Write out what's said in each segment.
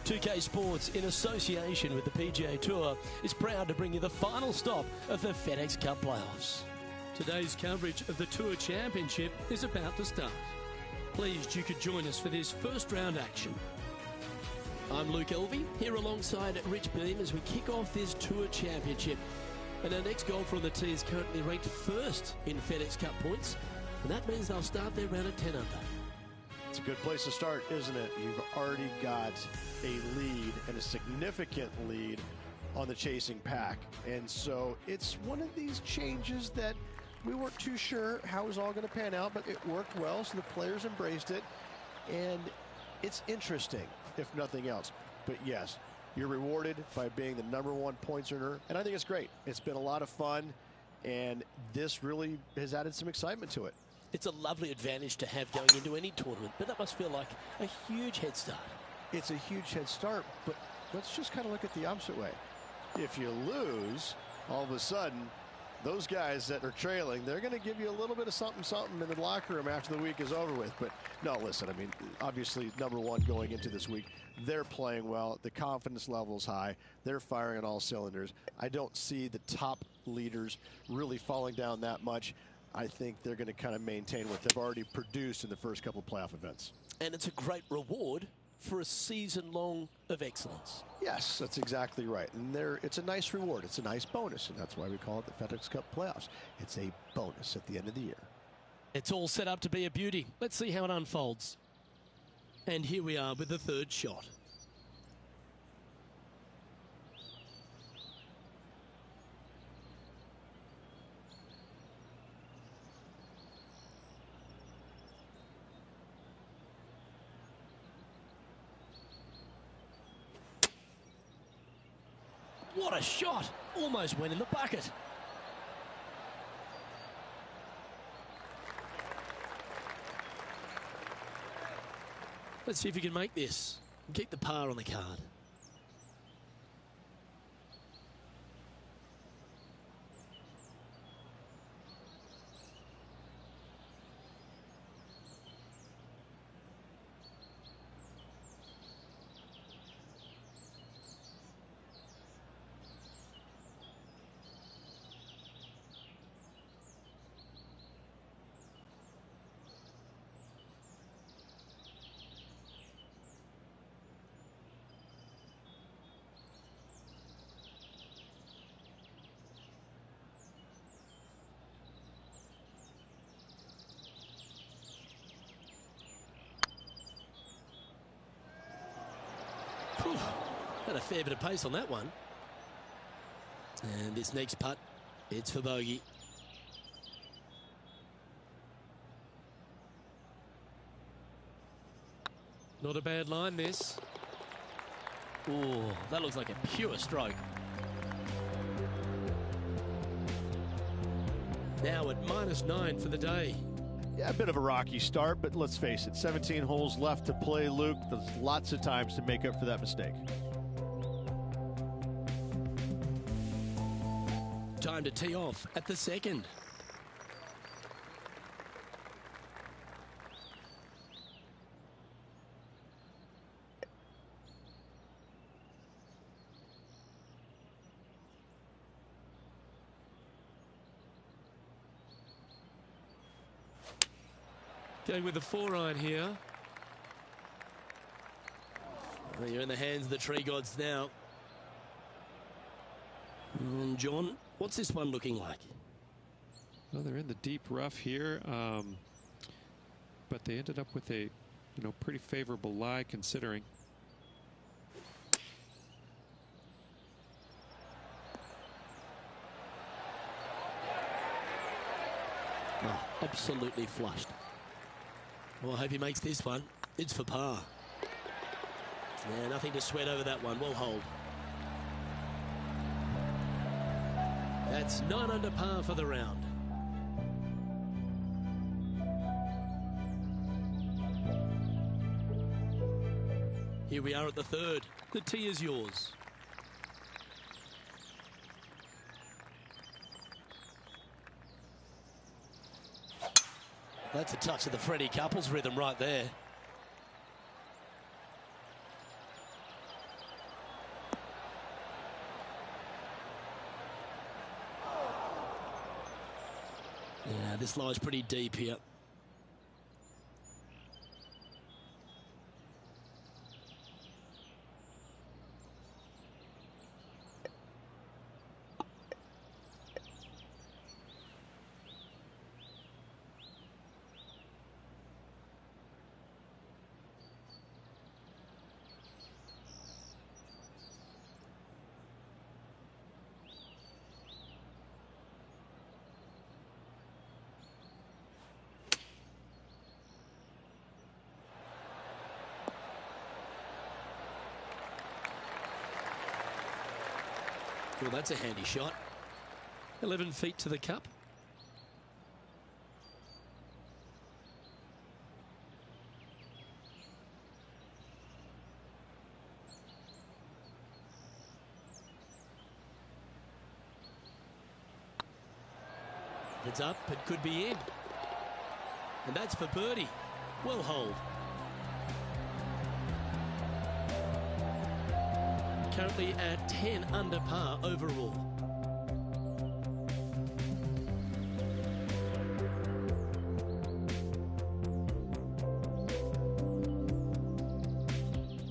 2K Sports, in association with the PGA Tour, is proud to bring you the final stop of the FedEx Cup playoffs. Today's coverage of the Tour Championship is about to start. Pleased you could join us for this first round action. I'm Luke Elvey, here alongside Rich Beam as we kick off this Tour Championship. And our next golfer on the tee is currently ranked first in FedEx Cup points, and that means they'll start their round at 10 under. It's a good place to start, isn't it? You've already got a lead, and a significant lead, on the chasing pack. And so it's one of these changes that we weren't too sure how it was all going to pan out, but it worked well, so the players embraced it. And it's interesting, if nothing else. But yes, you're rewarded by being the #1 points earner, and I think it's great. It's been a lot of fun, and this really has added some excitement to it. It's a lovely advantage to have going into any tournament, but that must feel like a huge head start. It's a huge head start, but let's just kind of look at the opposite way. If you lose, all of a sudden, those guys that are trailing, they're going to give you a little bit of something in the locker room after the week is over with. But no, listen, I mean, obviously, #1 going into this week, they're playing well. The confidence level is high. They're firing on all cylinders. I don't see the top leaders really falling down that much. I think they're going to kind of maintain what they've already produced in the first couple of playoff events. And it's a great reward for a season long of excellence. Yes, that's exactly right. And it's a nice reward. It's a nice bonus. And that's why we call it the FedEx Cup playoffs. It's a bonus at the end of the year. It's all set up to be a beauty. Let's see how it unfolds. And here we are with the third shot. What a shot! Almost went in the bucket. Let's see if you can make this and keep the par on the card. Had a fair bit of pace on that one. And this next putt, it's for bogey. Not a bad line, this. Oh, that looks like a pure stroke. Now at -9 for the day. Yeah, a bit of a rocky start, but let's face it, 17 holes left to play, Luke. There's lots of times to make up for that mistake. Time to tee off at the second. Going with the 4-iron here. Well, you're in the hands of the tree gods now. And John, what's this one looking like? Well, they're in the deep rough here, but they ended up with a, pretty favorable lie considering. Oh, absolutely flushed. Well, I hope he makes this one. It's for par. Yeah, nothing to sweat over that one. Well hold. That's 9 under par for the round. Here we are at the third. The tee is yours. That's a touch of the Freddie Couples rhythm right there. Yeah, this lie's pretty deep here. Well, that's a handy shot. 11 feet to the cup. If it's up, it could be in. And that's for birdie. Well holed. Currently at 10 under par overall.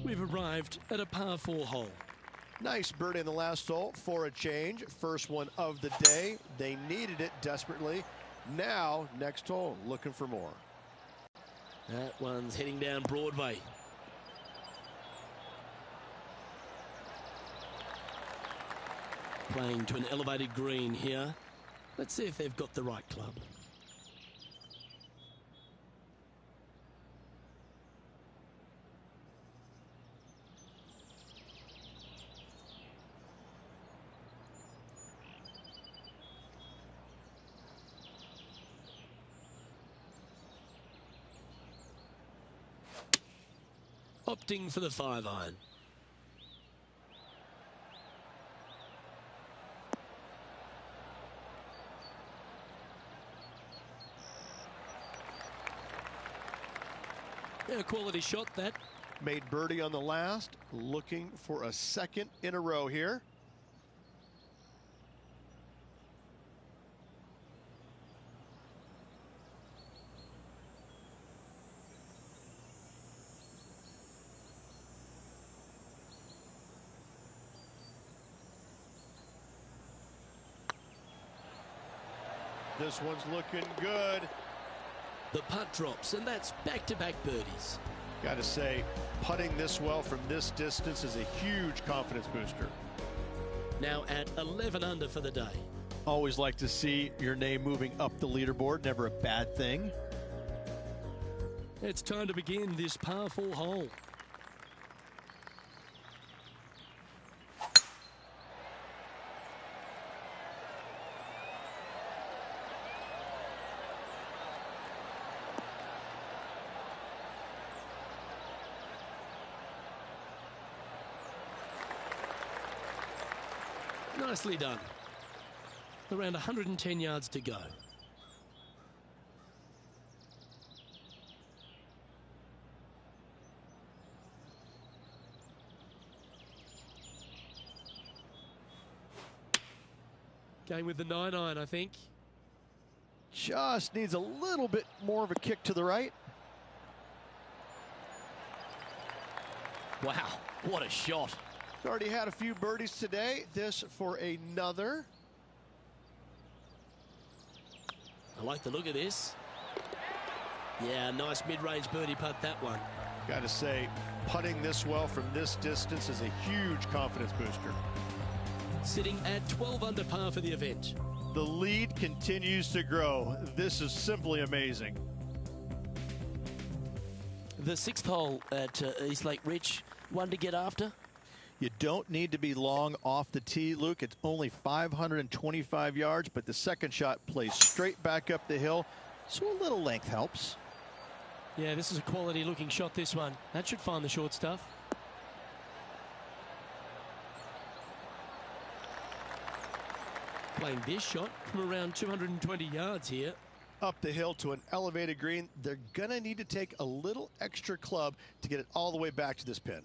We've arrived at a par 4 hole. Nice birdie in the last hole for a change. First one of the day. They needed it desperately. Now, next hole, looking for more. That one's heading down Broadway. Playing to an elevated green here. Let's see if they've got the right club. Opting for the 5-iron. Yeah, quality shot that. Made birdie on the last, looking for a second in a row here. This one's looking good. The putt drops, and that's back-to-back birdies. Got to say, putting this well from this distance is a huge confidence booster. Now at 11 under for the day. Always like to see your name moving up the leaderboard. Never a bad thing. It's time to begin this par 4 hole. Nicely done. Around 110 yards to go. Going with the 9-iron, I think. Just needs a little bit more of a kick to the right. Wow, what a shot. Already had a few birdies today. This for another. I like the look of this. Yeah, nice mid-range birdie putt, that one. Got to say, putting this well from this distance is a huge confidence booster. Sitting at 12 under par for the event. The lead continues to grow. This is simply amazing. The 6th hole at East Lake Rich, one to get after. You don't need to be long off the tee, Luke. It's only 525 yards, but the second shot plays straight back up the hill, so a little length helps. Yeah, this is a quality looking shot, this one. That should find the short stuff. Playing this shot from around 220 yards here. Up the hill to an elevated green. They're going to need to take a little extra club to get it all the way back to this pin.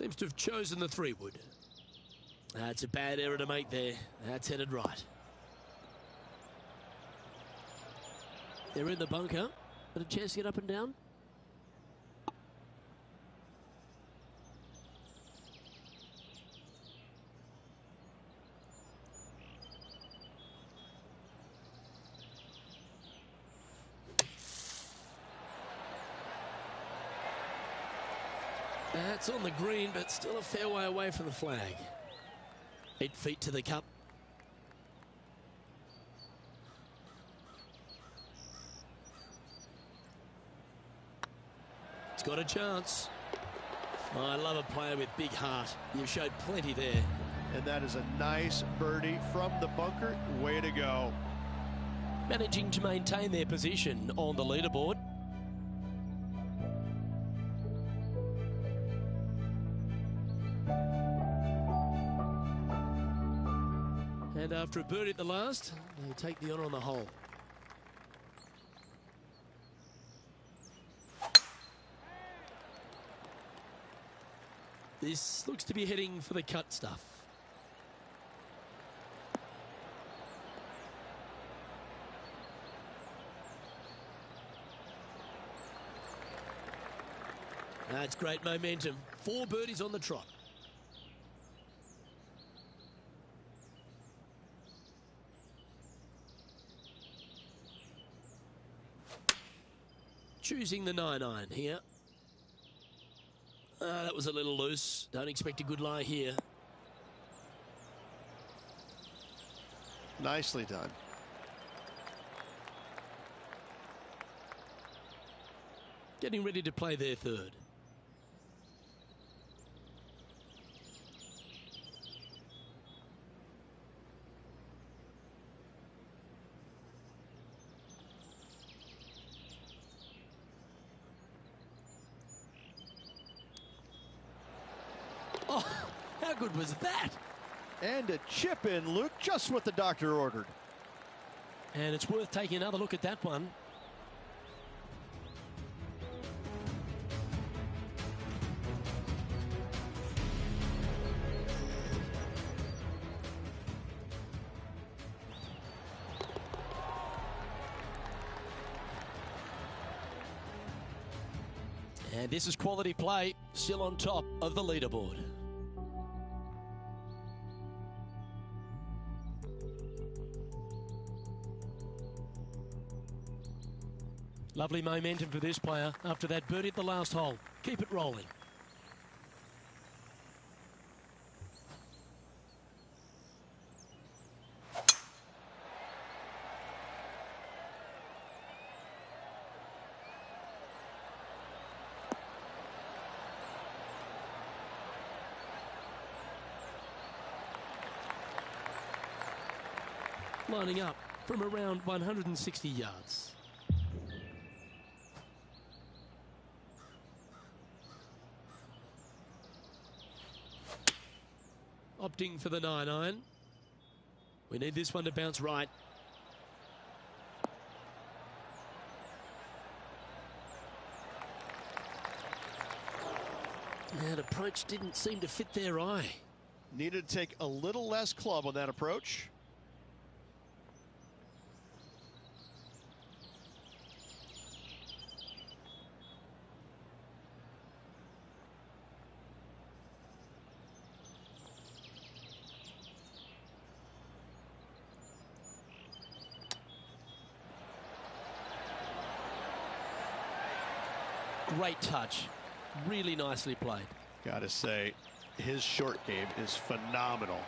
Seems to have chosen the 3-wood. That's a bad error to make there. That's headed right. They're in the bunker. Got a chance to get up and down. That's on the green, but still a fair way away from the flag. 8 feet to the cup. It's got a chance. Oh, I love a player with big heart. You've showed plenty there. And that is a nice birdie from the bunker. Way to go. Managing to maintain their position on the leaderboard. And after a birdie at the last, they take the honour on the hole. This looks to be heading for the cut stuff. That's great momentum. 4 birdies on the trot. Choosing the 9-iron here. That was a little loose. Don't expect a good lie here. Nicely done. Getting ready to play their 3rd. Oh, how good was that? And a chip in, Luke, just what the doctor ordered. And it's worth taking another look at that one. And this is quality play, still on top of the leaderboard. Lovely momentum for this player after that birdie at the last hole. Keep it rolling. Lining up from around 160 yards. Opting for the 9-iron. We need this one to bounce right. That approach didn't seem to fit their eye. Needed to take a little less club on that approach. Great touch. Really nicely played. Gotta say, his short game is phenomenal.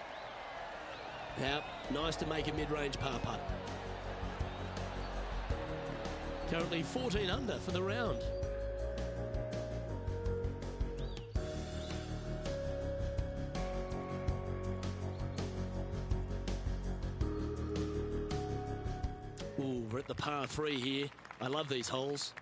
Now, nice to make a mid-range par putt. Currently 14 under for the round. Ooh, we're at the par 3 here. I love these holes.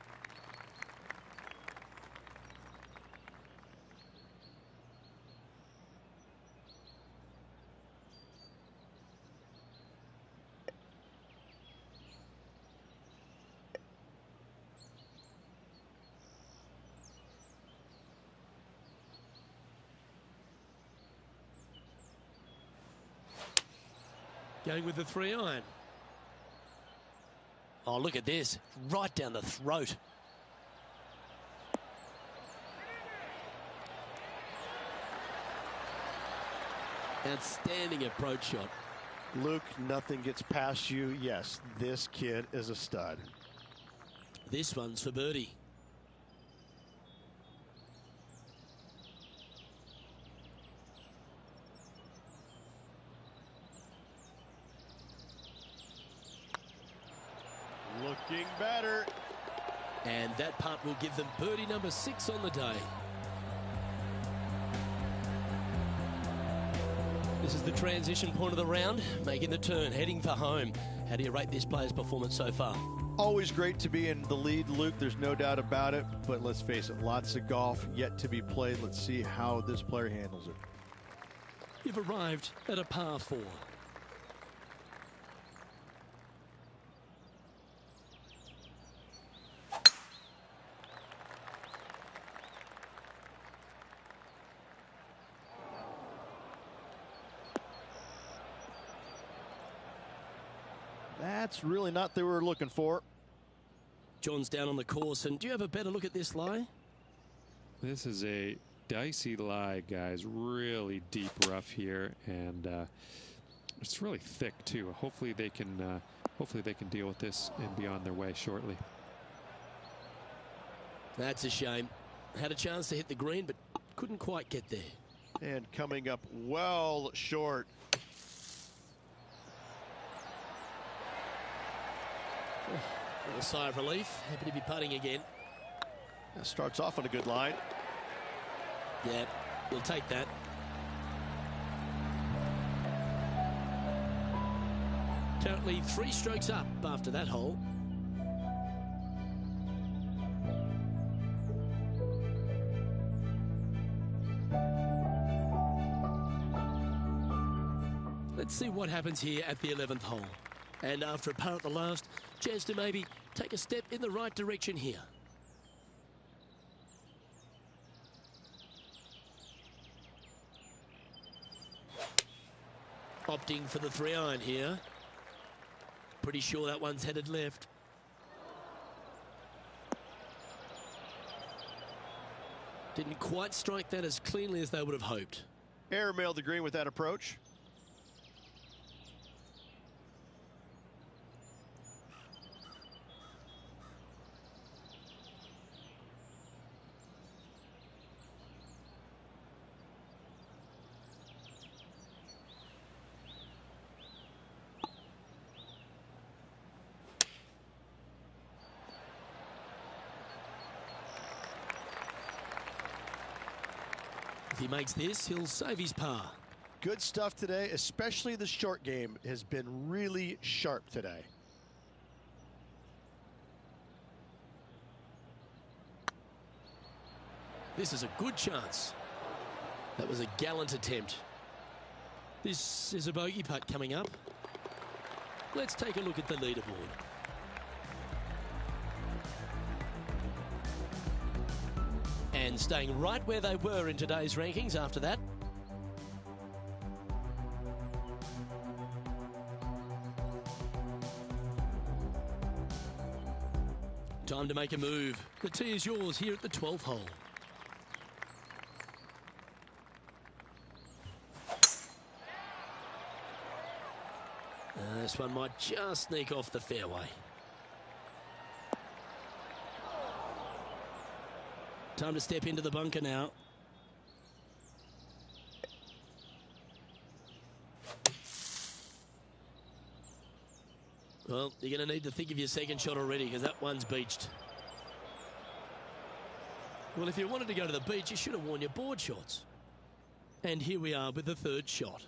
Going with the 3-iron. Oh, look at this. Right down the throat. Outstanding approach shot. Luke, nothing gets past you. Yes, this kid is a stud. This one's for birdie. Looking better. And that putt will give them birdie number 6 on the day. This is the transition point of the round, making the turn, heading for home. How do you rate this player's performance so far? Always great to be in the lead, Luke. There's no doubt about it. But let's face it, lots of golf yet to be played. Let's see how this player handles it. You've arrived at a par 4. That's really not what they were looking for. John's down on the course, and do you have a better look at this lie? This is a dicey lie, guys. Really deep rough here, and it's really thick too. Hopefully they can deal with this and be on their way shortly. That's a shame. Had a chance to hit the green, but couldn't quite get there. And coming up well short. A sigh of relief. Happy to be putting again. That starts off on a good line. Yeah, we'll take that. Currently 3 strokes up after that hole. Let's see what happens here at the 11th hole. And after a par at the last, chance to maybe take a step in the right direction here. Opting for the 3-iron here. Pretty sure that one's headed left. Didn't quite strike that as cleanly as they would have hoped. Airmailed the green with that approach. If he makes this, he'll save his par. Good stuff today, especially the short game has been really sharp today. This is a good chance. That was a gallant attempt. This is a bogey putt coming up. Let's take a look at the leaderboard. And staying right where they were in today's rankings after that. Time to make a move. The tee is yours here at the 12th hole. This one might just sneak off the fairway. Time to step into the bunker now. Well, you're going to need to think of your second shot already because that one's beached. Well, if you wanted to go to the beach, you should have worn your board shorts. And here we are with the third shot.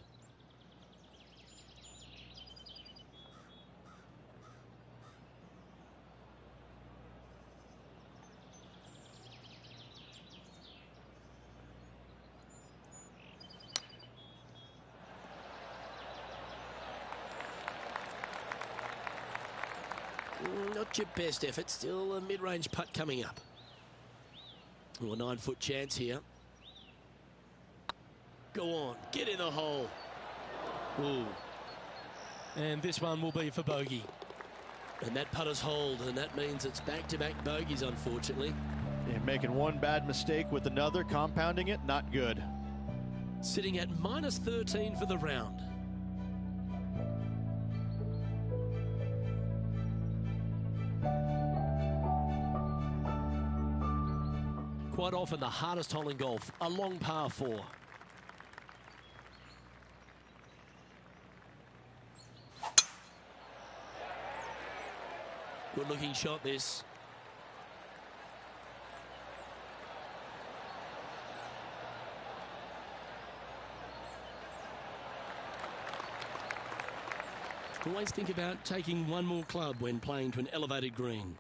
Not your best effort, still a mid-range putt coming up. Oh, a 9-foot chance here. Go on, get in the hole. Ooh. And this one will be for bogey. And that putter's hold, and that means it's back-to-back bogeys, unfortunately. And making one bad mistake with another, compounding it, not good. Sitting at -13 for the round. Quite often the hardest hole in golf, a long par 4. Good looking shot this. Always think about taking one more club when playing to an elevated green.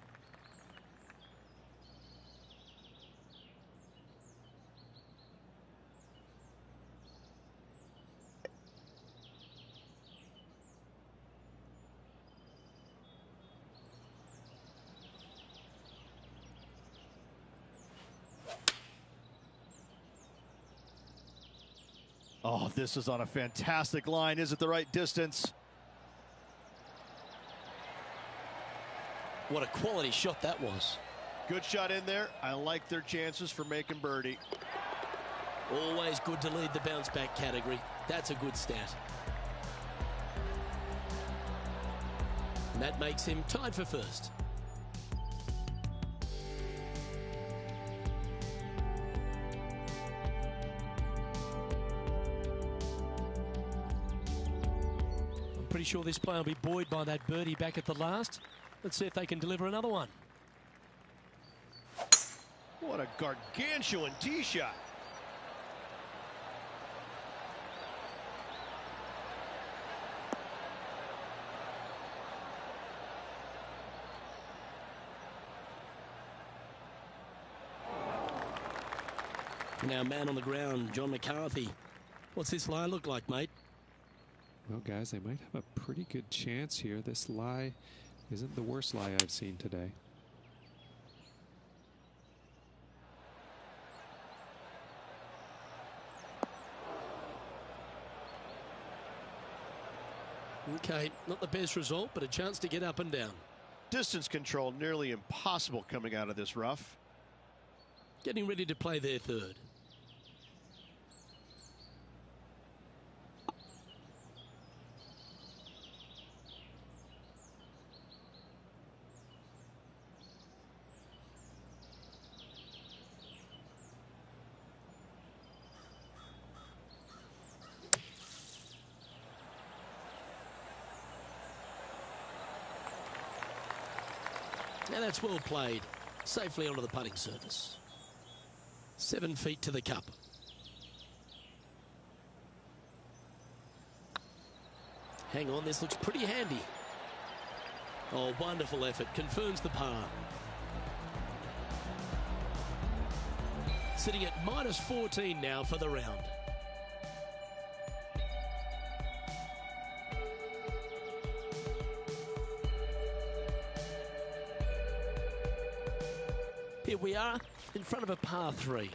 Oh, this is on a fantastic line. Is it the right distance? What a quality shot that was. Good shot in there. I like their chances for making birdie. Always good to lead the bounce back category. That's a good stat. And that makes him tied for first. I'm pretty sure this player will be buoyed by that birdie back at the last. Let's see if they can deliver another one. What a gargantuan tee shot. Now, man on the ground, John McCarthy. What's this lie look like, mate? Well, guys, they might have a pretty good chance here. This lie isn't the worst lie I've seen today. Okay, not the best result, but a chance to get up and down. Distance control nearly impossible coming out of this rough. Getting ready to play their third. Now that's well played. Safely onto the putting surface. 7 feet to the cup. Hang on, this looks pretty handy. Oh, wonderful effort. Confirms the par. Sitting at -14 now for the round. Here we are in front of a par 3.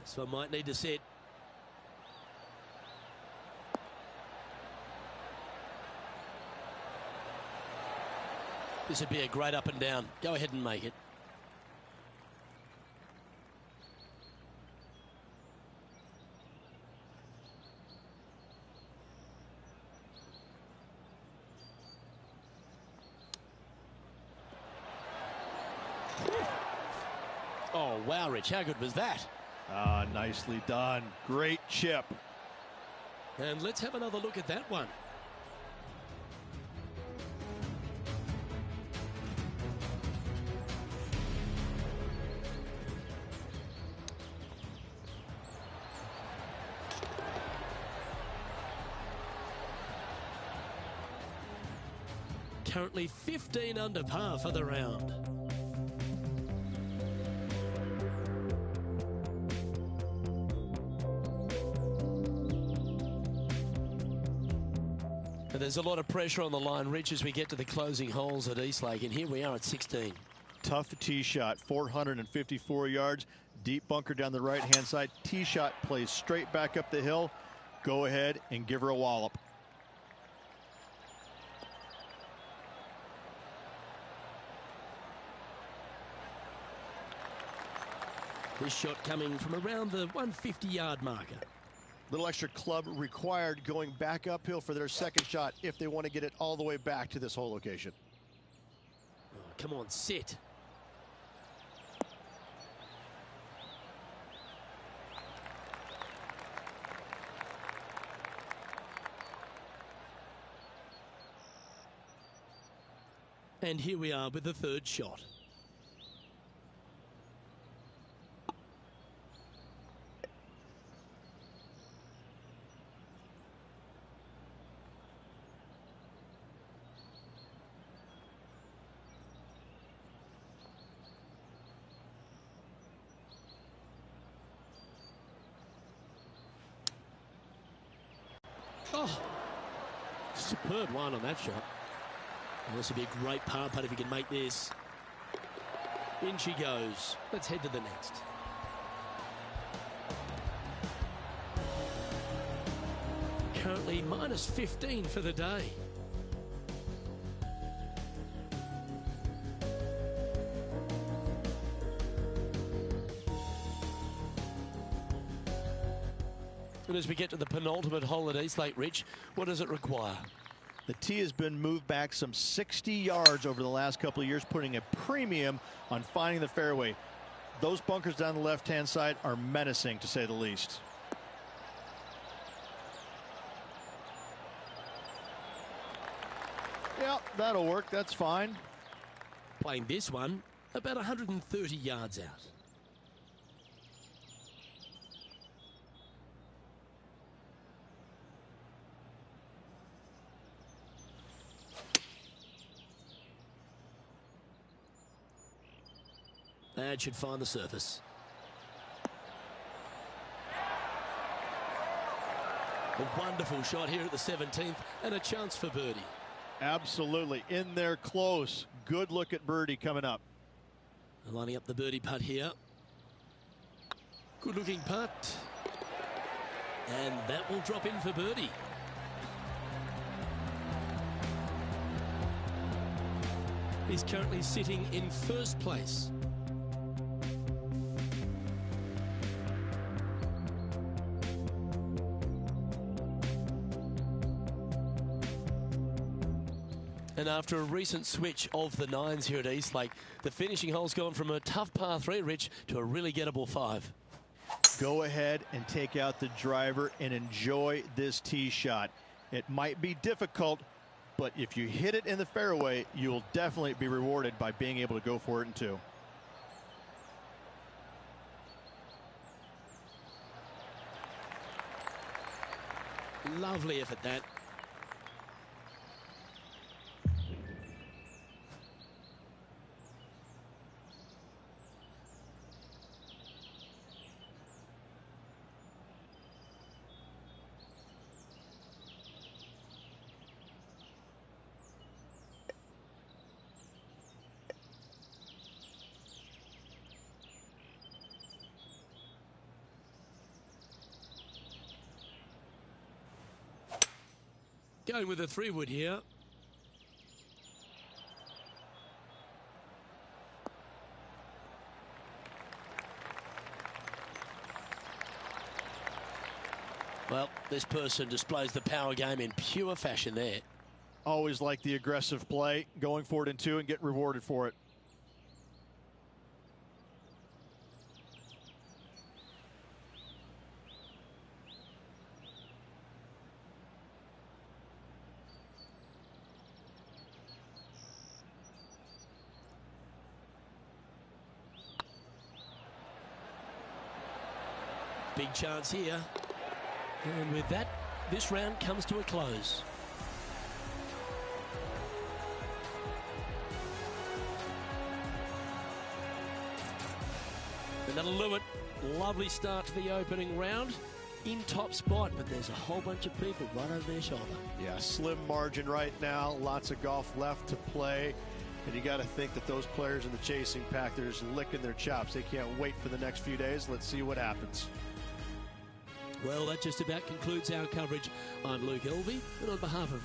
So I might need to set. This would be a great up and down. Go ahead and make it. Oh, wow, Rich, how good was that? Ah, nicely done. Great chip. And let's have another look at that one. Currently 15 under par for the round. There's a lot of pressure on the line, Rich, as we get to the closing holes at Eastlake, and here we are at 16. Tough tee shot, 454 yards, deep bunker down the right-hand side. Tee shot plays straight back up the hill. Go ahead and give her a wallop. This shot coming from around the 150-yard marker. Little extra club required going back uphill for their second shot if they want to get it all the way back to this hole location. Oh, come on, sit. And here we are with the third shot. Oh, superb one on that shot. And this will be a great par putt if he can make this. In she goes. Let's head to the next. Currently minus 15 for the day. And as we get to the penultimate hole at Eastlake, Rich, what does it require? The tee has been moved back some 60 yards over the last couple of years, putting a premium on finding the fairway. Those bunkers down the left-hand side are menacing, to say the least. Yeah, that'll work. That's fine. Playing this one about 130 yards out. That should find the surface. A wonderful shot here at the 17th and a chance for birdie. Absolutely. In there close. Good look at birdie coming up. Lining up the birdie putt here. Good looking putt. And that will drop in for birdie. He's currently sitting in first place. And after a recent switch of the nines here at Eastlake, the finishing hole's gone from a tough par 3, Rich, to a really gettable 5. Go ahead and take out the driver and enjoy this tee shot. It might be difficult, but if you hit it in the fairway, you'll definitely be rewarded by being able to go for it in 2. Lovely effort, that. Going with a 3-wood here. Well, this person displays the power game in pure fashion there. Always like the aggressive play, going for it in 2 and get rewarded for it. Big chance here. And with that, this round comes to a close. And that'll do it. Lovely start to the opening round. In top spot, but there's a whole bunch of people right over their shoulder. Yeah, slim margin right now. Lots of golf left to play. And you got to think that those players in the chasing pack, they're just licking their chops. They can't wait for the next few days. Let's see what happens. Well, that just about concludes our coverage. I'm Luke Elvey, and on behalf of